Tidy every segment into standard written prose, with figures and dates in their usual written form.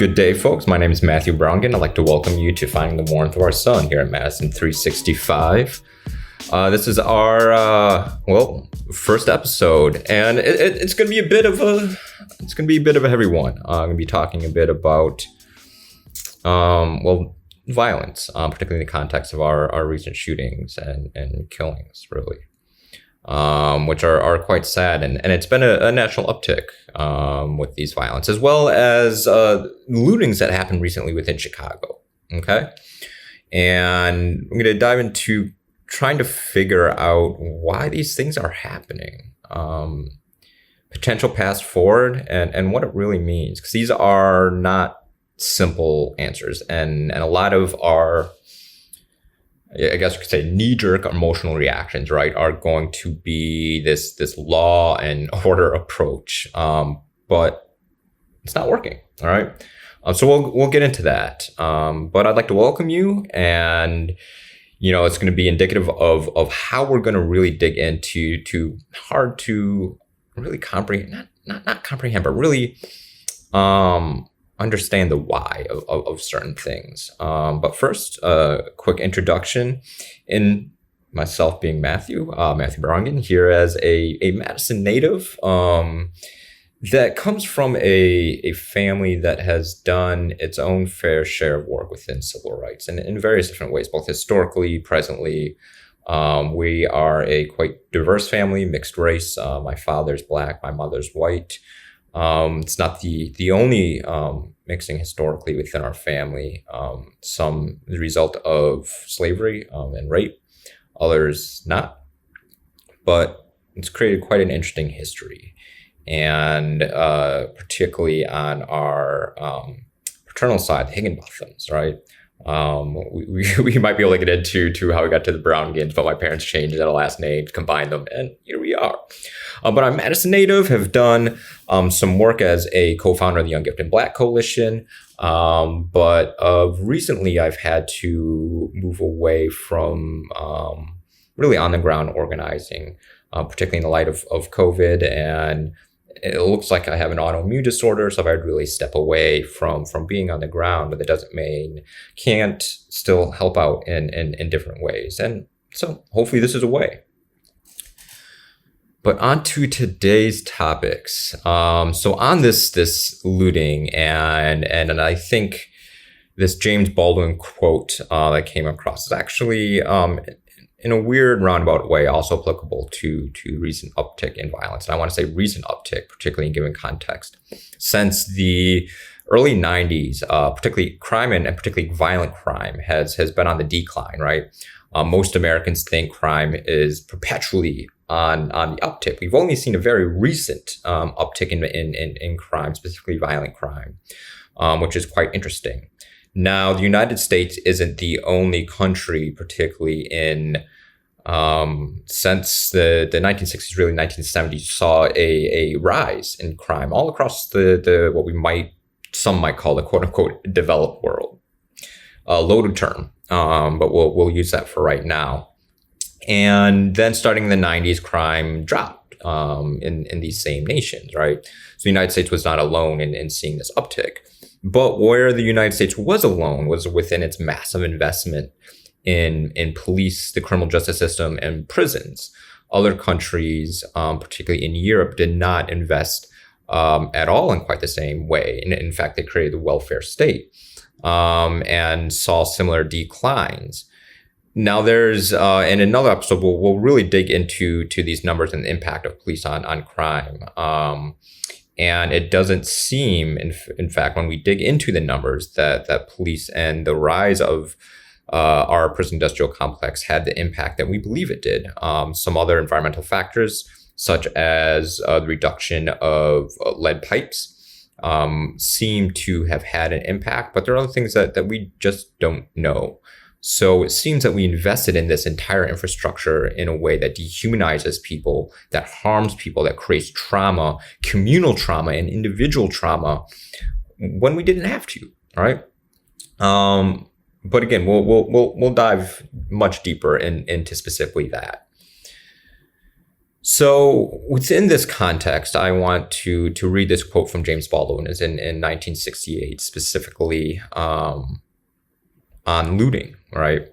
Good day, folks. My name is Matthew Braunginn. I'd like to welcome you to Finding the Warmth of Our Sun here at Madison 365. This is our first episode, and it's going to be a bit of a heavy one. I'm going to be talking a bit about violence, particularly in the context of our recent shootings and killings, really. Which are quite sad, and it's been a national uptick with these violence, as well as lootings that happened recently within Chicago. Okay, and I'm going to dive into trying to figure out why these things are happening, potential paths forward, and what it really means, because these are not simple answers, and a lot of our, I guess you could say, knee-jerk emotional reactions, right, are going to be this law and order approach, but it's not working. All right, so we'll get into that. But I'd like to welcome you, and it's going to be indicative of how we're going to really dig into hard to really comprehend, not comprehend, but really understand the why of certain things. But first, a quick introduction in myself being Matthew Braunginn, here as a Madison native that comes from a family that has done its own fair share of work within civil rights and in various different ways, both historically, presently. We are a quite diverse family, mixed race. My father's Black, my mother's white. It's not the only mixing historically within our family. Some the result of slavery and rape, others not. But it's created quite an interesting history, and particularly on our paternal side, the Higginbothams, right? We might be able to get into how we got to the Braunginns, but my parents changed that last name, combined them, and here we are. But I'm Madison native, have done some work as a co-founder of the Young Gifted Black Coalition. But recently I've had to move away from really on the ground organizing, particularly in the light of COVID. And it looks like I have an autoimmune disorder, so I've had to really step away from being on the ground, but that doesn't mean can't still help out in different ways. And so hopefully this is a way. But on to today's topics. So on this looting and I think this James Baldwin quote that came across is actually in a weird roundabout way also applicable to recent uptick in violence. And I want to say recent uptick, particularly in given context. Since the early 90s, particularly crime and particularly violent crime has been on the decline, right? Most Americans think crime is perpetually on the uptick. We've only seen a very recent uptick in crime, specifically violent crime, which is quite interesting. Now, the United States isn't the only country, particularly in since the 1960s, really 1970s, saw a rise in crime all across the what some might call the quote unquote developed world. Loaded term, but we'll use that for right now. And then starting in the 90s, crime dropped in these same nations, right? So the United States was not alone in seeing this uptick. But where the United States was alone was within its massive investment in police, the criminal justice system, and prisons. Other countries, particularly in Europe, did not invest at all in quite the same way. In fact, they created the welfare state and saw similar declines. Now there's, in another episode, we'll really dig into these numbers and the impact of police on crime. And it doesn't seem, in fact, when we dig into the numbers, that police and the rise of our prison industrial complex had the impact that we believe it did. Some other environmental factors, such as the reduction of lead pipes, seem to have had an impact, but there are other things that we just don't know. So it seems that we invested in this entire infrastructure in a way that dehumanizes people, that harms people, that creates trauma, communal trauma and individual trauma when we didn't have to, all right? But again, we'll dive much deeper into specifically that. So within this context, I want to read this quote from James Baldwin. Is in 1968, specifically on looting, right?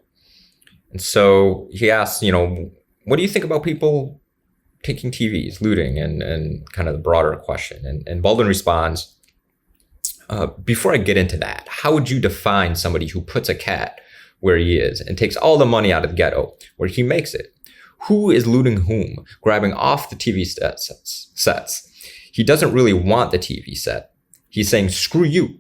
And so he asks, what do you think about people taking TVs, looting, and kind of the broader question? And Baldwin responds, before I get into that, how would you define somebody who puts a cat where he is and takes all the money out of the ghetto where he makes it? Who is looting whom, grabbing off the TV sets? He doesn't really want the TV set. He's saying, screw you.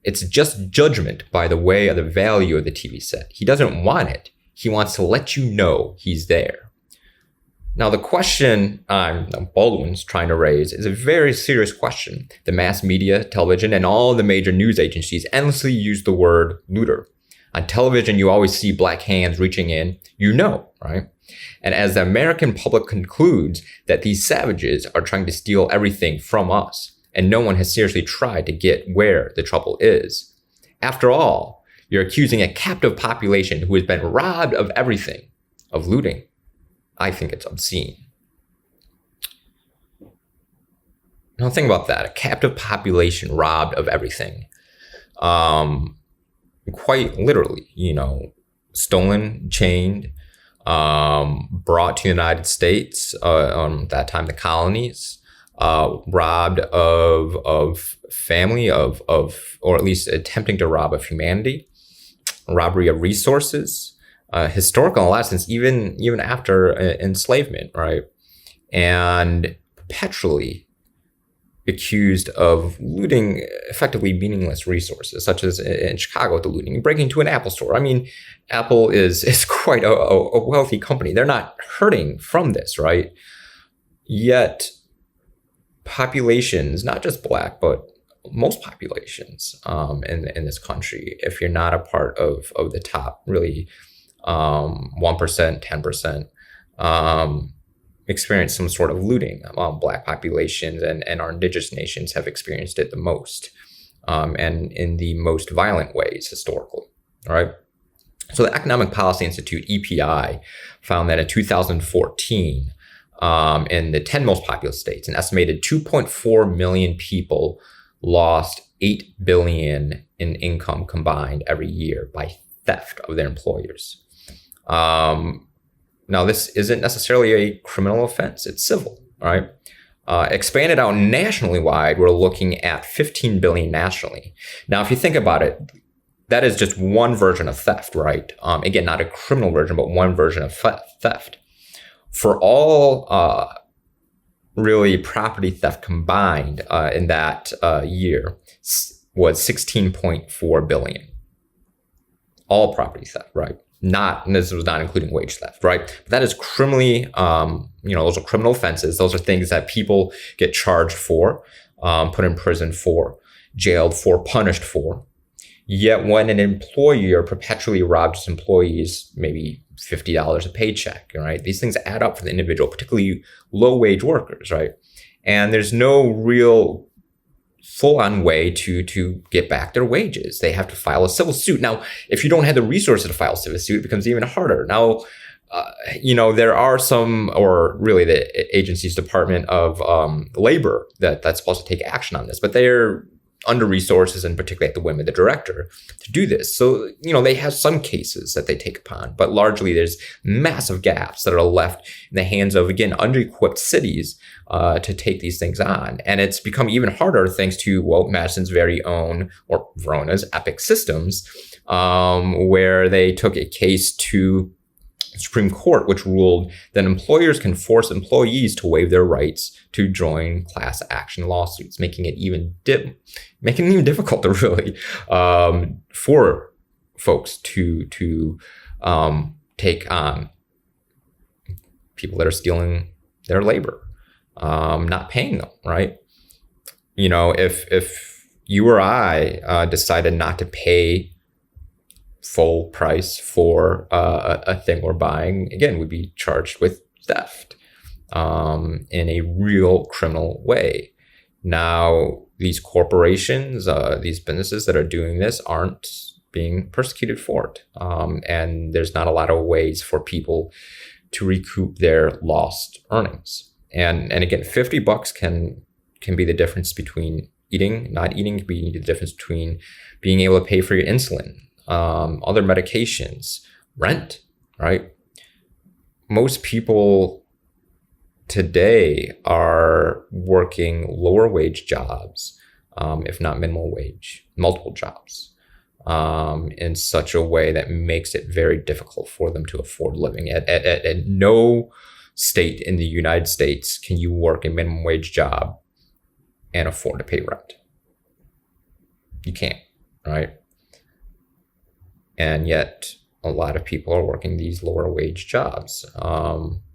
It's just judgment by the way of the value of the TV set. He doesn't want it. He wants to let you know he's there. Now, the question Baldwin's trying to raise is a very serious question. The mass media, television, and all the major news agencies endlessly use the word looter. On television, you always see black hands reaching in, right? And as the American public concludes that these savages are trying to steal everything from us, and no one has seriously tried to get where the trouble is. After all, you're accusing a captive population who has been robbed of everything, of looting. I think it's obscene. Now think about that, a captive population robbed of everything. Quite literally, stolen, chained, brought to the United States, that time the colonies, robbed of family, of or at least attempting to rob of humanity, robbery of resources, historical in a lot of sense, even after enslavement, right? And perpetually accused of looting effectively meaningless resources, such as in Chicago, the looting, breaking into an Apple store. I mean, Apple is quite a wealthy company. They're not hurting from this, right? Yet populations, not just Black, but most populations in this country, if you're not a part of the top, really 1%, 10%, experience some sort of looting. Black populations and our indigenous nations have experienced it the most, and in the most violent ways historically. All right. So the Economic Policy Institute, EPI, found that in 2014, in the 10 most populous states, an estimated 2.4 million people lost $8 billion in income combined every year by theft of their employers. Now, this isn't necessarily a criminal offense. It's civil, all right? Expanded out nationally wide, we're looking at 15 billion nationally. Now, if you think about it, that is just one version of theft, right? Again, not a criminal version, but one version of theft. For all really property theft combined in that year was 16.4 billion. All property theft, right? And this was not including wage theft, right? But that is criminally, those are criminal offenses. Those are things that people get charged for, put in prison for, jailed for, punished for. Yet when an employer perpetually robs his employees, maybe $50 a paycheck, right? These things add up for the individual, particularly low-wage workers, right? And there's no real full-on way to get back their wages. They have to file a civil suit. Now, if you don't have the resources to file a civil suit, it becomes even harder. Now, there are some, or really the agency's Department of Labor that's supposed to take action on this, but they're under resources, and particularly at the whim of the director to do this. So, they have some cases that they take upon, but largely there's massive gaps that are left in the hands of, again, under-equipped cities to take these things on. And it's become even harder thanks to, Madison's very own, or Verona's, Epic Systems, where they took a case to Supreme Court, which ruled that employers can force employees to waive their rights to join class action lawsuits, making it even difficult to really for folks to take on people that are stealing their labor, not paying them, right? If you or I decided not to pay full price for a thing we're buying, again, we'd be charged with theft in a real criminal way. Now, these corporations, these businesses that are doing this aren't being persecuted for it. And there's not a lot of ways for people to recoup their lost earnings. And again, $50 can be the difference between eating, not eating, can be the difference between being able to pay for your insulin, other medications, rent, right? Most people today are working lower wage jobs, if not minimum wage, multiple jobs, in such a way that makes it very difficult for them to afford living. At no state in the United States can you work a minimum wage job and afford to pay rent. You can't, right? And yet a lot of people are working these lower wage jobs.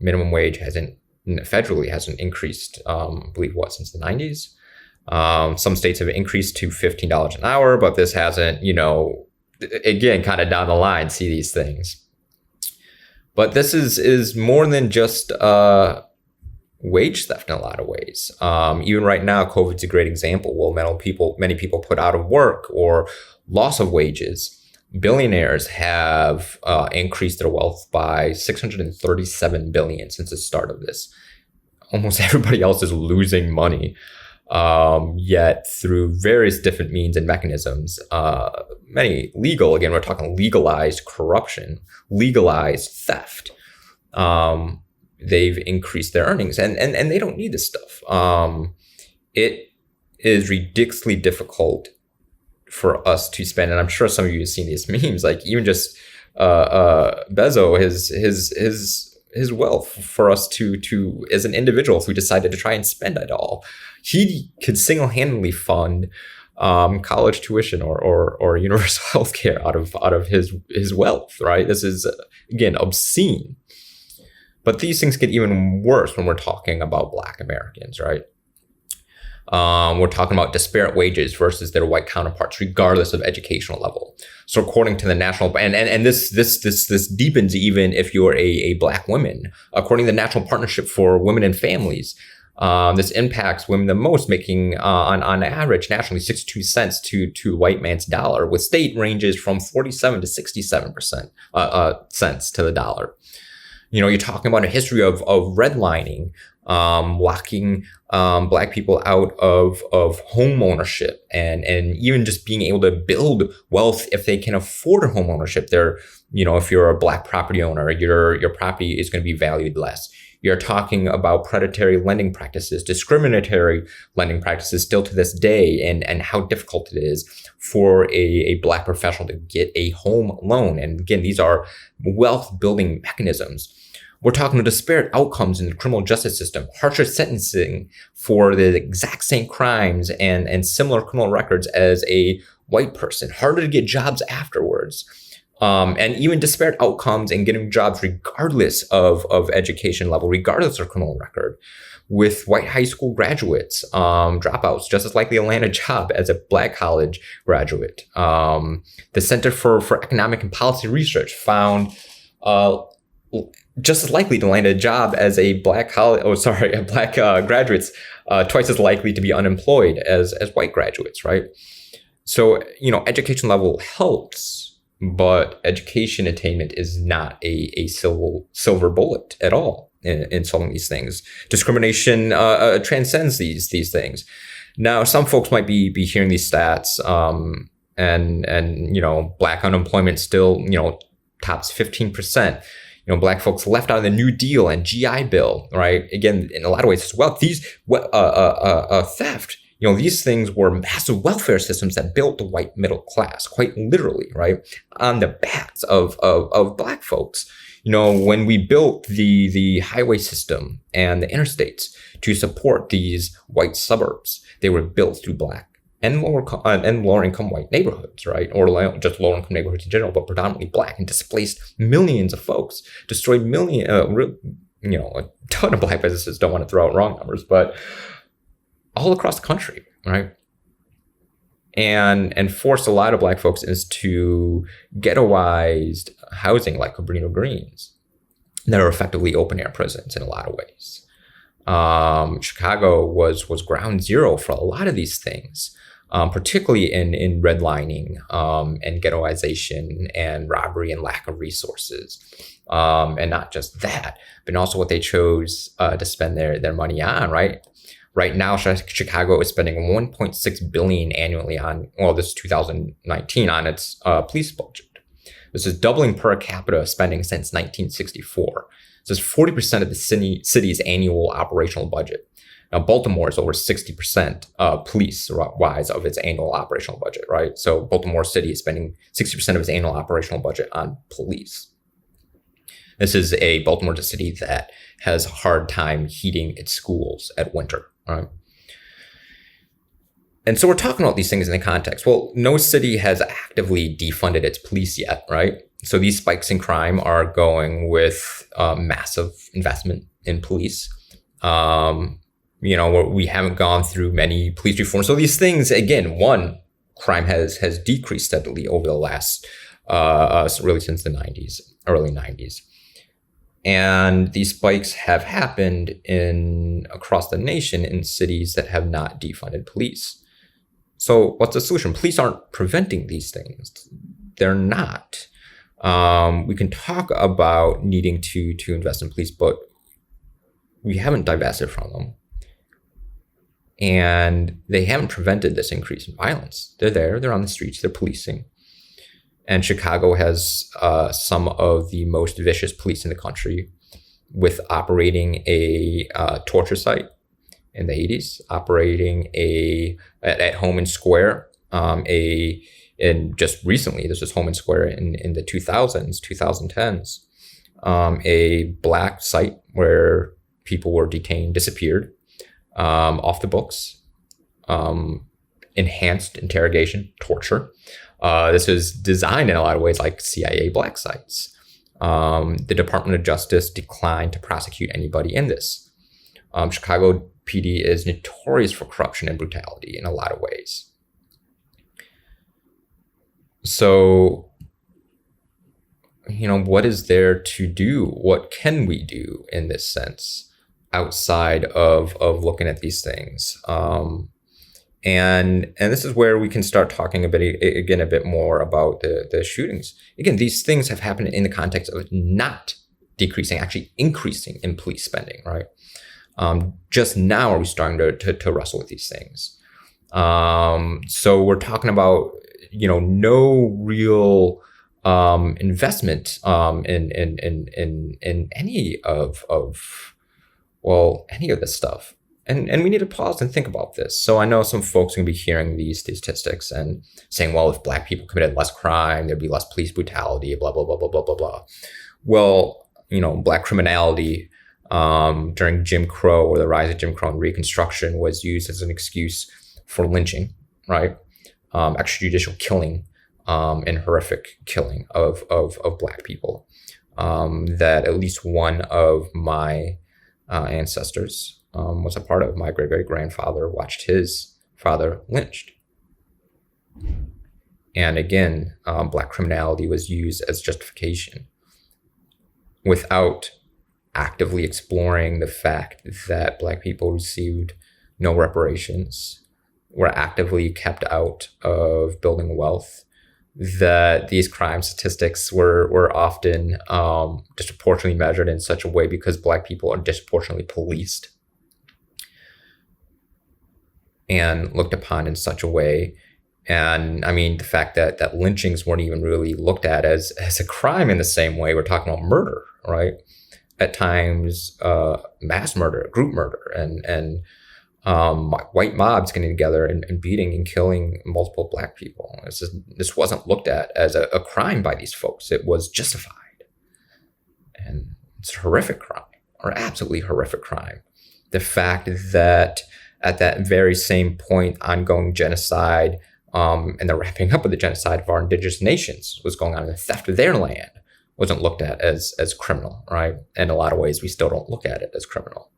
Minimum wage federally hasn't increased, I believe since the 90s. Some states have increased to $15 an hour, but this hasn't, again, kind of down the line, see these things. But this is more than just wage theft in a lot of ways. Even right now, COVID's a great example. Well, many people put out of work or loss of wages. Billionaires have increased their wealth by $637 billion since the start of this. Almost everybody else is losing money. Yet through various different means and mechanisms, many legal, again, we're talking legalized corruption, legalized theft, they've increased their earnings and they don't need this stuff. It is ridiculously difficult for us to spend, and I'm sure some of you have seen these memes, like even just Bezos, his wealth for us to as an individual, if we decided to try and spend it all, he could single-handedly fund college tuition or universal healthcare out of his wealth, right? This is, again, obscene. But these things get even worse when we're talking about Black Americans, right? We're talking about disparate wages versus their white counterparts, regardless of educational level. So according to the national, and this deepens even if you're a Black woman. According to the National Partnership for Women and Families, this impacts women the most, making on average nationally 62 cents to white man's dollar, with state ranges from 47 to 67% cents to the dollar. You're talking about a history of redlining, locking Black people out of home ownership and even just being able to build wealth if they can afford a home ownership. If you're a Black property owner, your property is going to be valued less. You're talking about predatory lending practices, discriminatory lending practices still to this day, and how difficult it is for a Black professional to get a home loan. And again, these are wealth building mechanisms. We're talking about disparate outcomes in the criminal justice system, harsher sentencing for the exact same crimes and similar criminal records as a white person, harder to get jobs afterwards, and even disparate outcomes in getting jobs regardless of education level, regardless of criminal record, with white high school graduates, dropouts, just as likely to land a job as a Black college graduate. The Center for Economic and Policy Research found just as likely to land a job as a Black graduates, twice as likely to be unemployed as white graduates, right? So, education level helps, but education attainment is not a silver bullet at all in solving these things. Discrimination transcends these things. Now, some folks might be hearing these stats, and Black unemployment still, tops 15%. Black folks left out of the New Deal and GI Bill, right? Again, in a lot of ways as well. These theft, these things were massive welfare systems that built the white middle class, quite literally, right, on the backs of Black folks. When we built the highway system and the interstates to support these white suburbs, they were built through Black and lower income white neighborhoods, right? Or just lower income neighborhoods in general, but predominantly Black, and displaced millions of folks, destroyed a ton of Black businesses. Don't want to throw out wrong numbers, but all across the country, right? And forced a lot of Black folks into ghettoized housing like Cabrini Greens that are effectively open air prisons in a lot of ways. Chicago was ground zero for a lot of these things. particularly in redlining and ghettoization and robbery and lack of resources. And not just that, but also what they chose to spend their money on, right? Right now, Chicago is spending $1.6 billion annually on, well, this is 2019, on its police budget. This is doubling per capita spending since 1964. This is 40% of the city's annual operational budget. Now, Baltimore is over 60% police-wise of its annual operational budget, right? So Baltimore City is spending 60% of its annual operational budget on police. This is a Baltimore city that has a hard time heating its schools at winter, right? And so we're talking about these things in the context. Well, no city has actively defunded its police yet, right? So these spikes in crime are going with massive investment in police. We haven't gone through many police reforms. So these things, again, one, crime has decreased steadily over the last, really since the 90s, early 90s. And these spikes have happened across the nation in cities that have not defunded police. So what's the solution? Police aren't preventing these things. They're not. We can talk about needing to invest in police, but we haven't divested from them. And they haven't prevented this increase in violence. They're there, they're on the streets, they're policing. And Chicago has some of the most vicious police in the country, with operating a torture site in the 80s, operating at Home and Square, and just recently, this was Home and Square in the 2000s, 2010s, a black site where people were detained, disappeared, off the books, enhanced interrogation, torture. This was designed in a lot of ways like CIA black sites. The Department of Justice declined to prosecute anybody in this. Chicago PD is notorious for corruption and brutality in a lot of ways. So, what is there to do? What can we do in this sense outside of looking at these things? And this is where we can start talking a bit more about the shootings. Again, these things have happened in the context of not decreasing, actually increasing in police spending, right? Just now are we starting to wrestle with these things. So we're talking about, no real investment in any of this stuff. And we need to pause and think about this. So I know some folks are going to be hearing these statistics and saying, well, if black people committed less crime, there'd be less police brutality, blah, blah, blah, blah, blah, blah, blah. Well, black criminality during Jim Crow, or the rise of Jim Crow and Reconstruction, was used as an excuse for lynching, right? Extrajudicial killing and horrific killing of black people. That at least one of my ancestors was a part of. My great-great-grandfather watched his father lynched. And again, black criminality was used as justification without actively exploring the fact that black people received no reparations, were actively kept out of building wealth, that these crime statistics were often disproportionately measured in such a way because black people are disproportionately policed and looked upon in such a way. And I mean, the fact that lynchings weren't even really looked at as a crime in the same way. We're talking about murder, right? At times, mass murder, group murder, and white mobs getting together and beating and killing multiple black people. This wasn't looked at as a crime by these folks. It was justified. And it's a horrific crime, or absolutely horrific crime. The fact that at that very same point, ongoing genocide and the wrapping up of the genocide of our indigenous nations was going on, and the theft of their land wasn't looked at as criminal, right? In a lot of ways, we still don't look at it as criminal.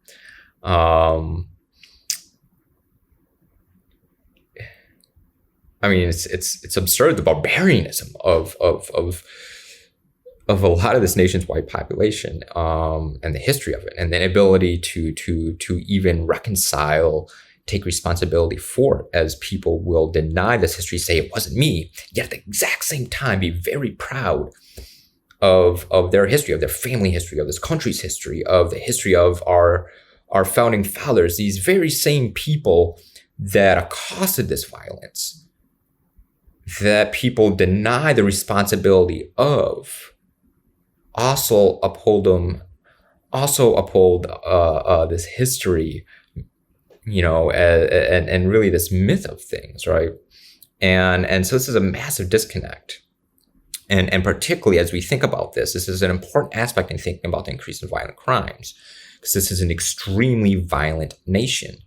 I mean, it's absurd, the barbarianism of a lot of this nation's white population, and the history of it, and the inability to even reconcile take responsibility for it, as people will deny this history, say it wasn't me, yet at the exact same time be very proud of their history, of their family history, of this country's history, of the history of our founding fathers, these very same people that accosted this violence, that people deny the responsibility of, also uphold this history, and really this myth of things, right? And so this is a massive disconnect. And particularly as we think about this is an important aspect in thinking about the increase in violent crimes, because this is an extremely violent nation.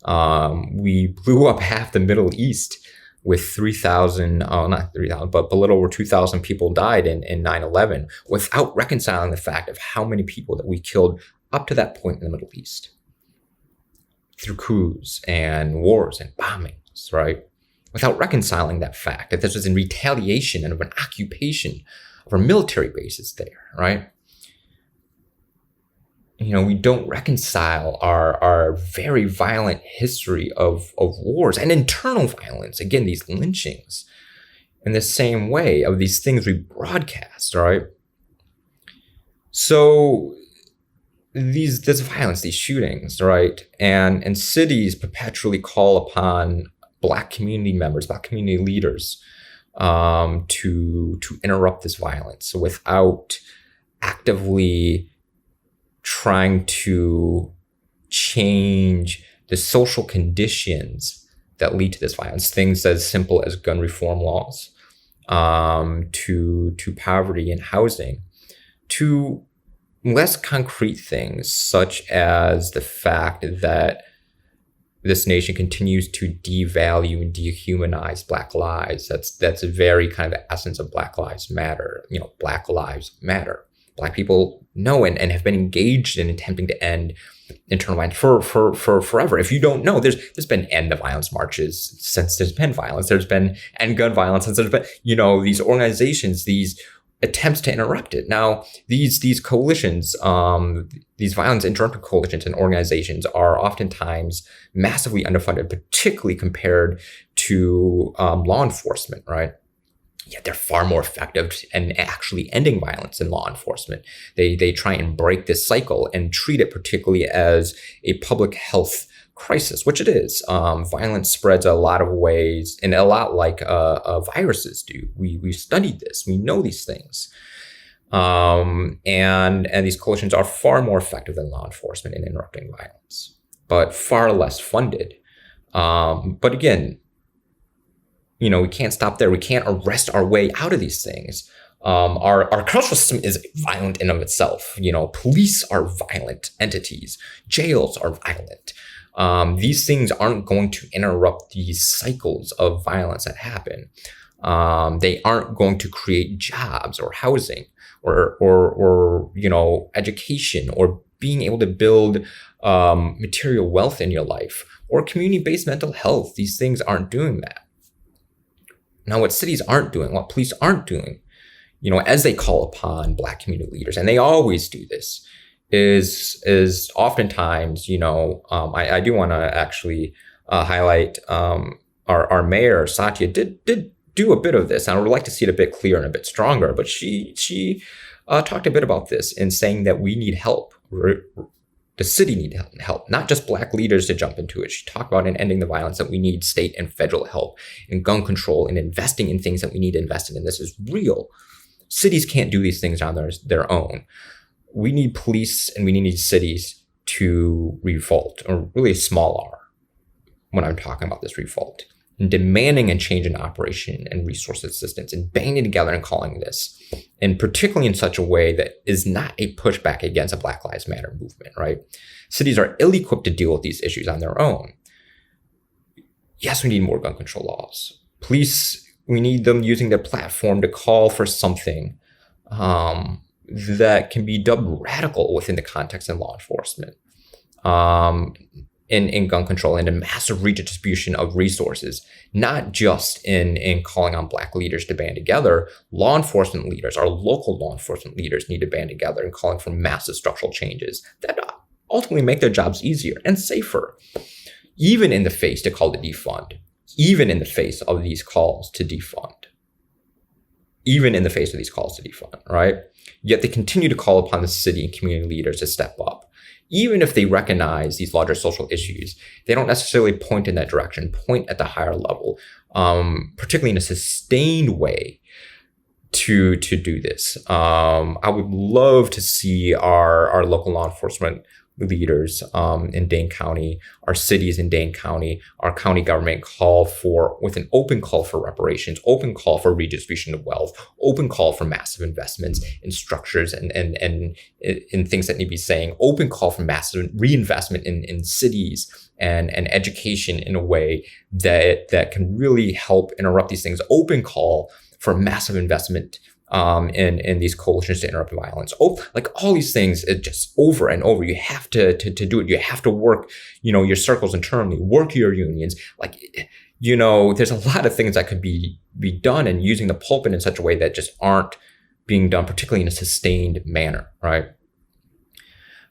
We blew up half the Middle East with 3,000, not 3,000, but a little over 2,000 people died in 9/11 without reconciling the fact of how many people that we killed up to that point in the Middle East through coups and wars and bombings, right? Without reconciling that fact that this was in retaliation and of an occupation of our military bases there, right? We don't reconcile our very violent history of wars and internal violence. Again, these lynchings in the same way of these things we broadcast, right? So this violence, these shootings, right? And cities perpetually call upon Black community members, Black community leaders, to interrupt this violence without actively trying to change the social conditions that lead to this violence. Things as simple as gun reform laws, to poverty and housing, to less concrete things such as the fact that this nation continues to devalue and dehumanize Black lives. That's a very kind of the essence of Black Lives Matter. Black Lives Matter. Black people know and have been engaged in attempting to end internal violence for forever. If you don't know, there's been end the violence marches since there's been violence. There's been end gun violence since there's been, these organizations, these attempts to interrupt it. Now, these coalitions, these violence interruption coalitions and organizations are oftentimes massively underfunded, particularly compared to law enforcement, right? Yet they're far more effective in actually ending violence than law enforcement. They try and break this cycle and treat it particularly as a public health crisis, which it is. Violence spreads a lot of ways, and a lot like viruses do. We've studied this. We know these things. And these coalitions are far more effective than law enforcement in interrupting violence, but far less funded. But again, we can't stop there. We can't arrest our way out of these things. Our cultural system is violent in of itself. Police are violent entities. Jails are violent. These things aren't going to interrupt these cycles of violence that happen. They aren't going to create jobs or housing or education or being able to build material wealth in your life or community-based mental health. These things aren't doing that. Now, what cities aren't doing, what police aren't doing, as they call upon Black community leaders, and they always do this, is oftentimes, I do want to actually highlight our mayor, Satya, did do a bit of this. And I would like to see it a bit clearer and a bit stronger, but she talked a bit about this in saying that we need help. The city need help, not just Black leaders to jump into it. She talked about in ending the violence that we need state and federal help in gun control and investing in things that we need to invest in. And this is real. Cities can't do these things on their own. We need police and we need cities to revolt, or really a small r when I'm talking about this revolt, and demanding a change in operation and resource assistance and banding together and calling this, and particularly in such a way that is not a pushback against a Black Lives Matter movement, right? Cities are ill-equipped to deal with these issues on their own. Yes, we need more gun control laws. Police, we need them using their platform to call for something that can be dubbed radical within the context of law enforcement, in gun control, and a massive redistribution of resources, not just in calling on Black leaders to band together. Law enforcement leaders, our local law enforcement leaders, need to band together and calling for massive structural changes that ultimately make their jobs easier and safer. even in the face to call to defund, even in the face of these calls to defund, right? Yet they continue to call upon the city and community leaders to step up. Even if they recognize these larger social issues, they don't necessarily point in that direction, point at the higher level, particularly in a sustained way to do this. I would love to see our local law enforcement leaders in Dane County, our cities in Dane County, our county government with an open call for reparations, open call for redistribution of wealth, open call for massive investments in structures and in things that need to be saying, open call for massive reinvestment in cities and education in a way that can really help interrupt these things, open call for massive investment in these coalitions to interrupt violence. Like all these things, it just over and over. You have to do it. You have to work, your circles internally, work your unions. Like, there's a lot of things that could be done, and using the pulpit in such a way that just aren't being done, particularly in a sustained manner, right?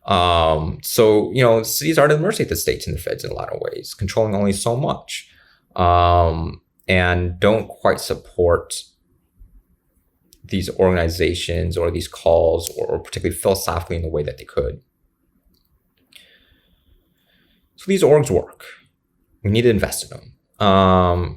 So cities are at the mercy of the states and the feds in a lot of ways, controlling only so much, and don't quite support these organizations or these calls, or particularly philosophically in the way that they could. So these orgs work. We need to invest in them.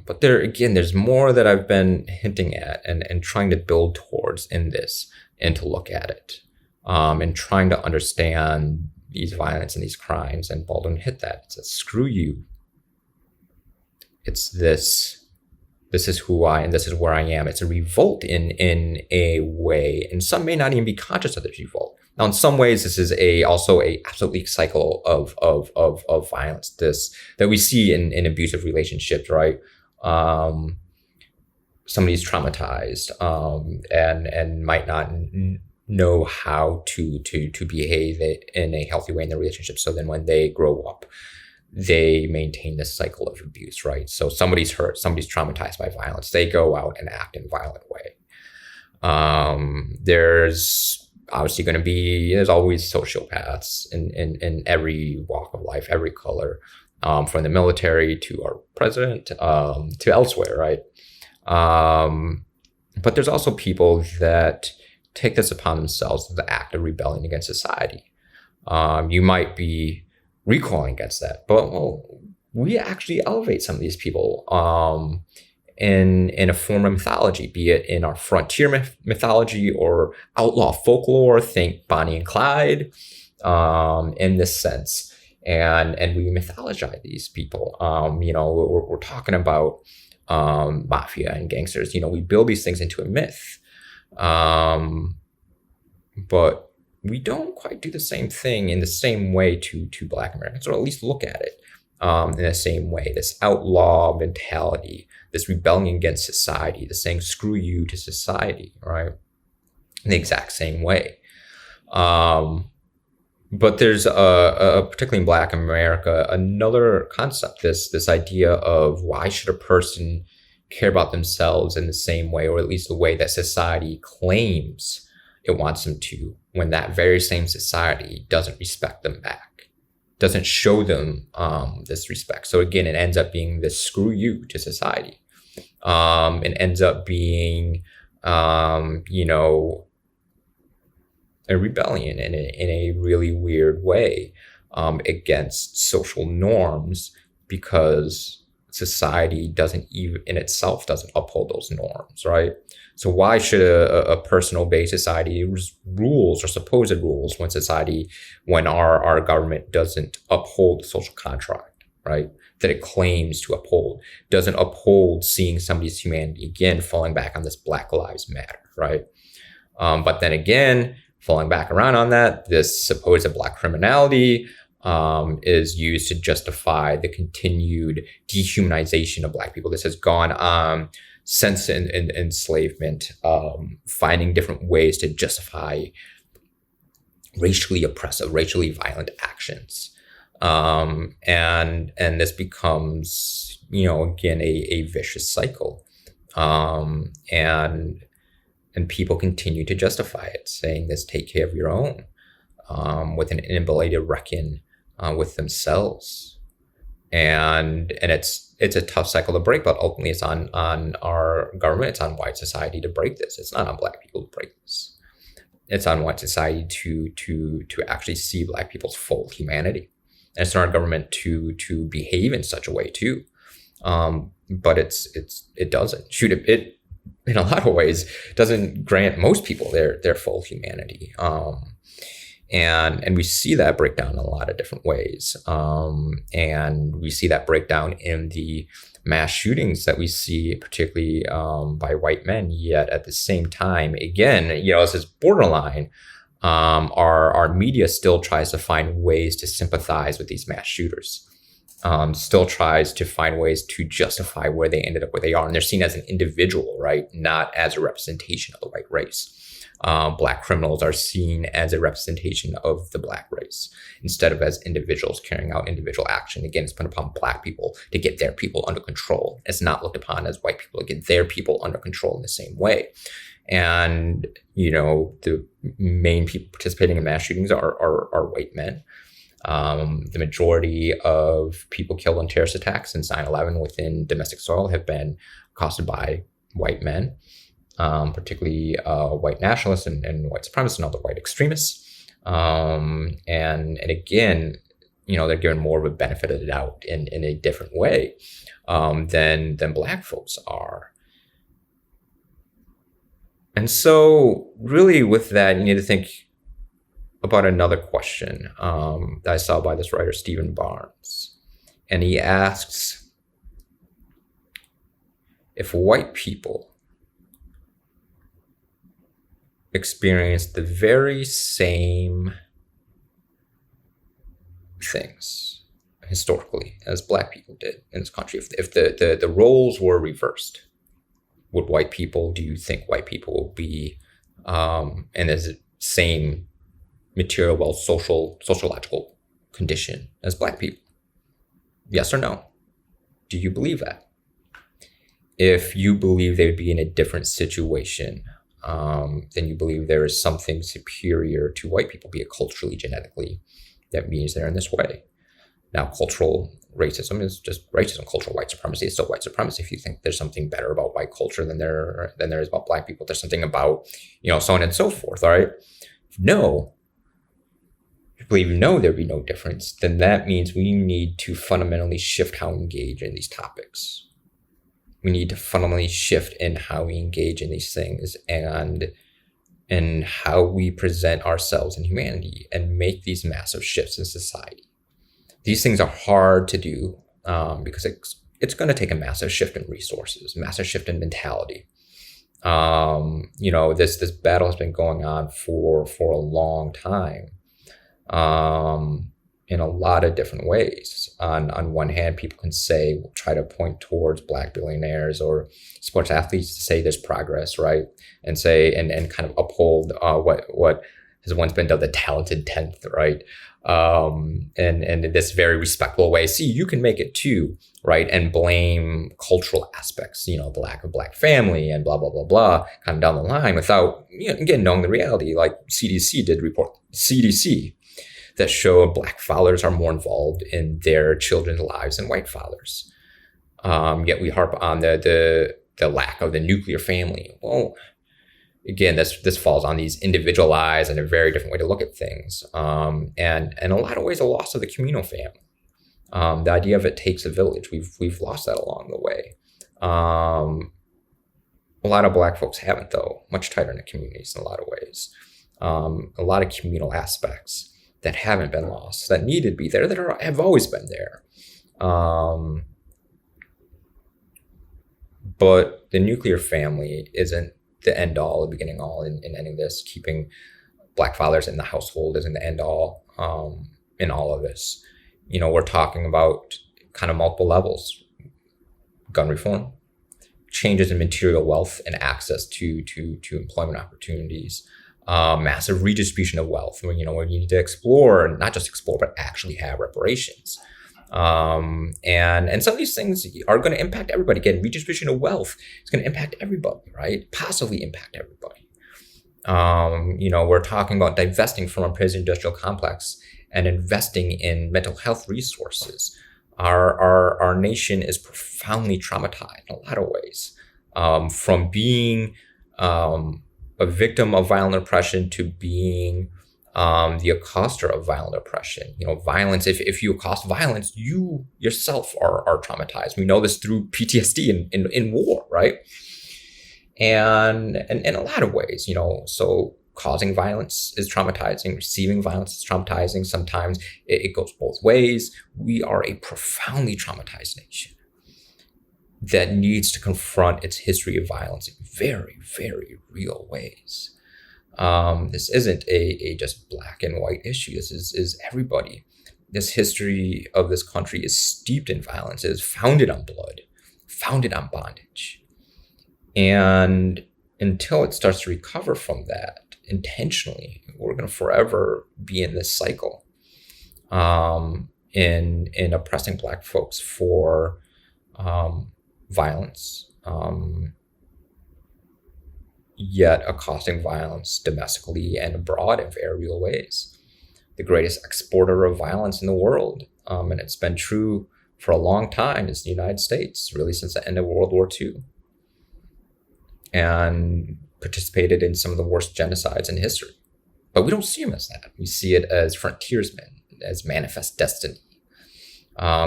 But there's more that I've been hinting at and trying to build towards in this, and to look at it, and trying to understand these violence and these crimes. And Baldwin hit that. It says, screw you. It's this is who I am, this is where I am. It's a revolt in a way, and some may not even be conscious of this revolt. Now, in some ways, this is also a absolute cycle of violence, that we see in abusive relationships, right? Somebody's traumatized, and might not know how to behave in a healthy way in their relationship. So then when they grow up, they maintain this cycle of abuse, right? So somebody's hurt, somebody's traumatized by violence. They go out and act in a violent way. There's obviously there's always sociopaths in every walk of life, every color, from the military to our president, to elsewhere, right? But there's also people that take this upon themselves as the act of rebelling against society. You might be recoiling against that, but we actually elevate some of these people in a form of mythology, be it in our frontier mythology or outlaw folklore. Think Bonnie and Clyde, in this sense, and we mythologize these people. We're talking about mafia and gangsters. We build these things into a myth, but we don't quite do the same thing in the same way to Black Americans, or at least look at it in the same way. This outlaw mentality, this rebellion against society, the saying "screw you" to society, right? In the exact same way. But there's particularly in Black America, another concept, this idea of why should a person care about themselves in the same way, or at least the way that society claims it wants them to, when that very same society doesn't respect them back, doesn't show them this respect. So again, it ends up being this screw you to society. It ends up being, a rebellion in a really weird way against social norms, because society doesn't uphold those norms, right? So why should a person obey society's rules or supposed rules when our government doesn't uphold the social contract, right? That it claims to uphold, doesn't uphold seeing somebody's humanity, again, falling back on this Black Lives Matter, right? But then again, falling back around on that, this supposed Black criminality is used to justify the continued dehumanization of Black people. This has gone on since enslavement, finding different ways to justify racially oppressive, racially violent actions. And this becomes, again, a vicious cycle. And people continue to justify it, saying this, take care of your own, with an inability to reckon with themselves. and it's a tough cycle to break, but ultimately it's on our government, it's on white society to break this. It's not on Black people to break this. It's on white society to actually see Black people's full humanity. And it's on our government to behave in such a way too. But it doesn't. It in a lot of ways doesn't grant most people their full humanity. And we see that breakdown in a lot of different ways. And we see that breakdown in the mass shootings that we see, particularly by white men. Yet at the same time, again, this is borderline. Our media still tries to find ways to sympathize with these mass shooters. Still tries to find ways to justify where they ended up where they are. And they're seen as an individual, right? Not as a representation of the white race. Black criminals are seen as a representation of the Black race instead of as individuals carrying out individual action. Again, it's put upon Black people to get their people under control. It's not looked upon as white people to get their people under control in the same way. And, the main people participating in mass shootings are white men. The majority of people killed in terrorist attacks since 9/11 within domestic soil have been accosted by white men. Particularly white nationalists and white supremacists and other white extremists. And again, they're given more of a benefit of the doubt in a different way than Black folks are. And so really with that, you need to think about another question that I saw by this writer, Stephen Barnes. And he asks, if white people experienced the very same things historically as Black people did in this country, if the roles were reversed, do you think white people will be in the same material, sociological condition as Black people? Yes or no? Do you believe that? If you believe they would be in a different situation, then you believe there is something superior to white people, be it culturally, genetically, that means they're in this way. Now, cultural racism is just racism. Cultural white supremacy is still white supremacy. If you think there's something better about white culture than there is about Black people, there's something about, so on and so forth, all right? No. If you believe there'd be no difference, then that means we need to fundamentally shift how we engage in these topics. We need to fundamentally shift in how we engage in these things and how we present ourselves in humanity and make these massive shifts in society. These things are hard to do because it's going to take a massive shift in resources, massive shift in mentality. This battle has been going on for a long time. In a lot of different ways. On one hand, people can try to point towards Black billionaires or sports athletes to say there's progress, right? And and kind of uphold what has once been dubbed the talented 10th, right? And in this very respectful way, see, you can make it too, right? And blame cultural aspects, the lack of Black family and blah, blah, blah, blah, kind of down the line without, again, knowing the reality. Like CDC did report, that showed Black fathers are more involved in their children's lives than white fathers. Yet we harp on the lack of the nuclear family. Well, again, this falls on these individualized and a very different way to look at things. And in a lot of ways, a loss of the communal family. The idea of it takes a village. We've lost that along the way. A lot of Black folks haven't, though, much tighter in the communities in a lot of ways. A lot of communal aspects that haven't been lost, that need to be there, that have always been there. But the nuclear family isn't the end all, the beginning all in any of this. Keeping Black fathers in the household isn't the end all in all of this. We're talking about kind of multiple levels. Gun reform, changes in material wealth and access to employment opportunities, massive redistribution of wealth, where you need to explore, not just explore, but actually have reparations. And some of these things are going to impact everybody. Again, redistribution of wealth is going to impact everybody, right? Possibly impact everybody. We're talking about divesting from a prison industrial complex and investing in mental health resources. Our nation is profoundly traumatized in a lot of ways, from being a victim of violent oppression to being the accoster of violent oppression. Violence, if you accost violence, you yourself are traumatized. We know this through PTSD in war, right? And in a lot of ways, so causing violence is traumatizing, receiving violence is traumatizing. Sometimes it goes both ways. We are a profoundly traumatized nation that needs to confront its history of violence in very, very real ways. This isn't a just black and white issue. This is everybody. This history of this country is steeped in violence. It is founded on blood, founded on bondage. And until it starts to recover from that intentionally, we're going to forever be in this cycle, in oppressing Black folks for violence, yet accosting violence domestically and abroad in very real ways. The greatest exporter of violence in the world, and it's been true for a long time, is the United States, really since the end of World War II, and participated in some of the worst genocides in history. But we don't see them as that. We see it as frontiersmen, as manifest destiny.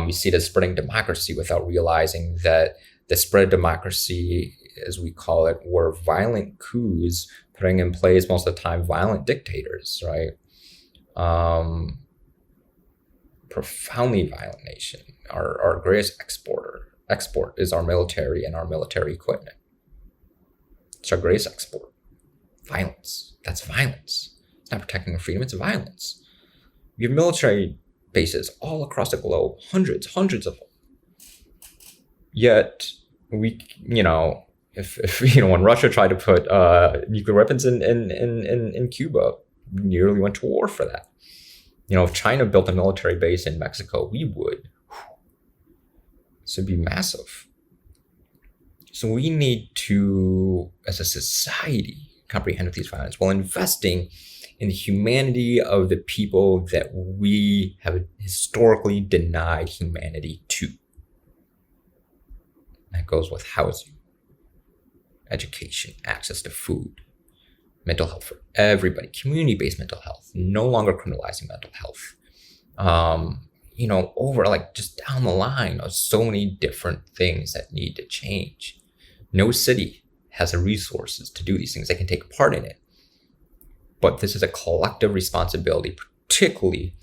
We see it as spreading democracy without realizing that the spread of democracy, as we call it, were violent coups putting in place most of the time violent dictators, right? Profoundly violent nation. Our greatest export is our military and our military equipment. It's our greatest export. Violence. That's violence. It's not protecting our freedom, it's violence. We have military bases all across the globe, hundreds of them. Yet, we, if when Russia tried to put nuclear weapons in Cuba, we nearly went to war for that. If China built a military base in Mexico, we would. This would be massive. So we need to, as a society, comprehend these violence while investing in the humanity of the people that we have historically denied humanity to. That goes with housing, education, access to food, mental health for everybody, community-based mental health, no longer criminalizing mental health. Over just down the line of so many different things that need to change. No city has the resources to do these things. They can take part in it. But this is a collective responsibility, particularly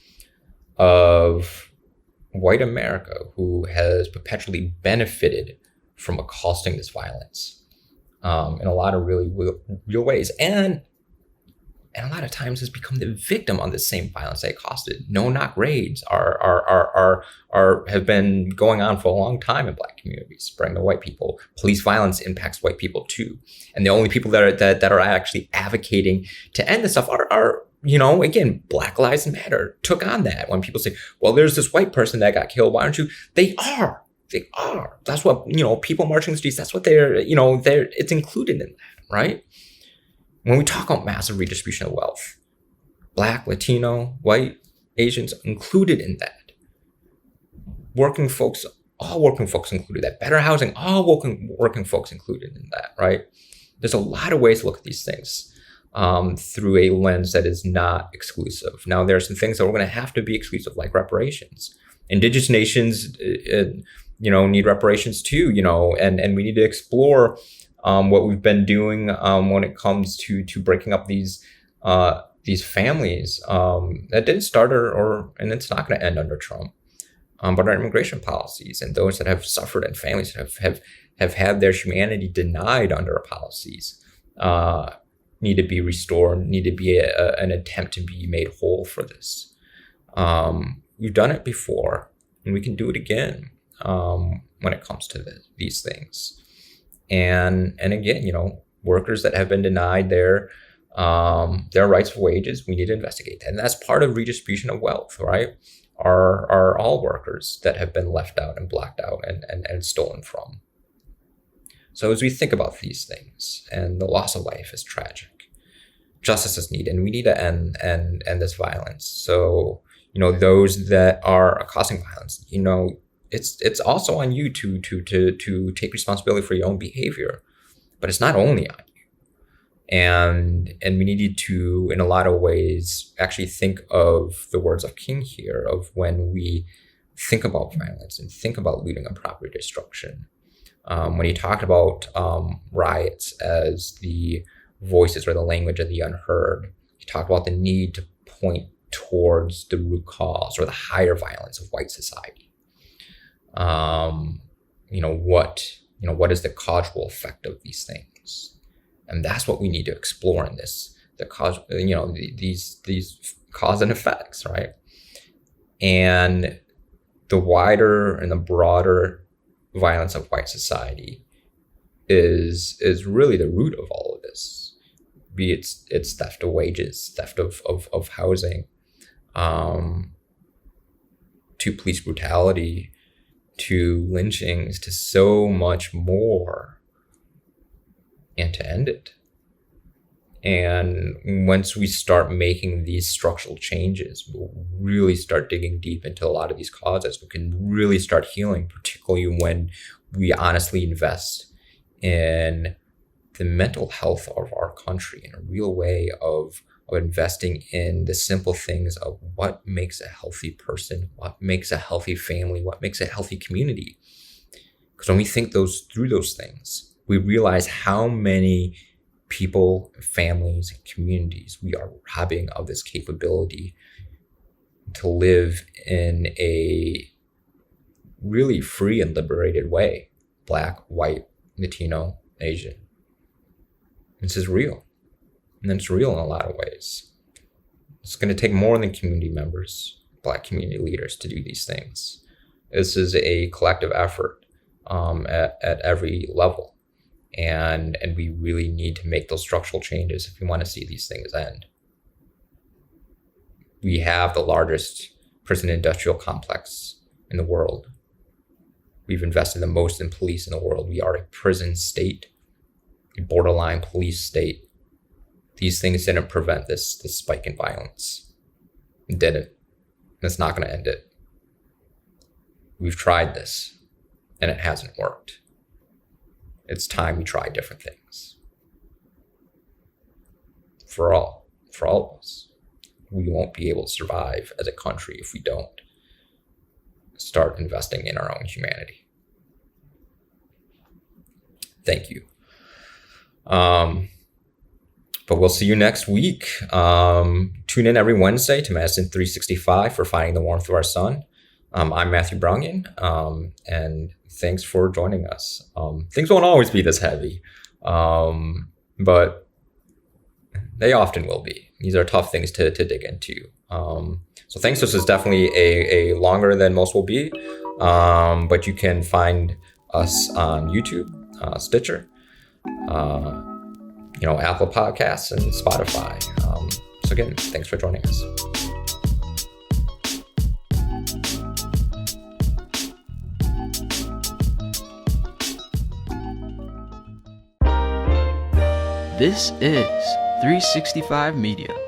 of white America, who has perpetually benefited from accosting this violence in a lot of really real ways. And a lot of times has become the victim of the same violence they accosted. No-knock raids have been going on for a long time in Black communities, spreading to white people. Police violence impacts white people too, and the only people that are actually advocating to end this stuff are again, Black Lives Matter took on that. When people say, "Well, there's this white person that got killed, why aren't you?" They are. That's what people marching the streets. That's what they're. It's included in that, right? When we talk about massive redistribution of wealth, Black, Latino, white, Asians included in that. Working folks, all working folks included that. Better housing, all working folks included in that, right? There's a lot of ways to look at these things through a lens that is not exclusive. Now, there are some things that we're going to have to be exclusive, like reparations. Indigenous nations, need reparations too, and we need to explore what we've been doing when it comes to breaking up these families that didn't start and it's not going to end under Trump. But our immigration policies and those that have suffered and families that have had their humanity denied under our policies need to be restored, need to be an attempt to be made whole for this. We've done it before, and we can do it again when it comes to these things. And again, workers that have been denied their rights for wages, we need to investigate that. And that's part of redistribution of wealth, right? Are all workers that have been left out and blocked out and stolen from. So as we think about these things, and the loss of life is tragic, justice is needed, and we need to end this violence. So, those that are accosting violence, it's also on you to take responsibility for your own behavior, but it's not only on you. And we needed to, in a lot of ways, actually think of the words of King here, of when we think about violence and think about looting and property destruction. When he talked about riots as the voices or the language of the unheard, he talked about the need to point towards the root cause or the higher violence of white society. What is the causal effect of these things? And that's what we need to explore in this, the cause, these cause and effects, right? And the wider and the broader violence of white society is really the root of all of this. Be it's theft of wages, theft of housing, to police brutality, to lynchings, to so much more, and to end it. And once we start making these structural changes, we'll really start digging deep into a lot of these causes. We can really start healing, particularly when we honestly invest in the mental health of our country in a real way of investing in the simple things of what makes a healthy person, what makes a healthy family, what makes a healthy community. Because when we think through those things, we realize how many people, families, and communities we are robbing of this capability to live in a really free and liberated way. Black, white, Latino, Asian. This is real. And it's real in a lot of ways. It's going to take more than community members, Black community leaders, to do these things. This is a collective effort at every level. And we really need to make those structural changes if we want to see these things end. We have the largest prison industrial complex in the world. We've invested the most in police in the world. We are a prison state, a borderline police state. These things didn't prevent this spike in violence. It didn't. And it's not going to end it. We've tried this, and it hasn't worked. It's time we try different things. For all of us. We won't be able to survive as a country if we don't start investing in our own humanity. Thank you. But we'll see you next week. Tune in every Wednesday to Medicine 365 for Finding the Warmth of Our Sun. I'm Matthew Braunginn, and thanks for joining us. Things won't always be this heavy, but they often will be. These are tough things to dig into. So thanks. This is definitely a longer than most will be, but you can find us on YouTube, Stitcher, Apple Podcasts, and Spotify. So again, thanks for joining us. This is 365 Media.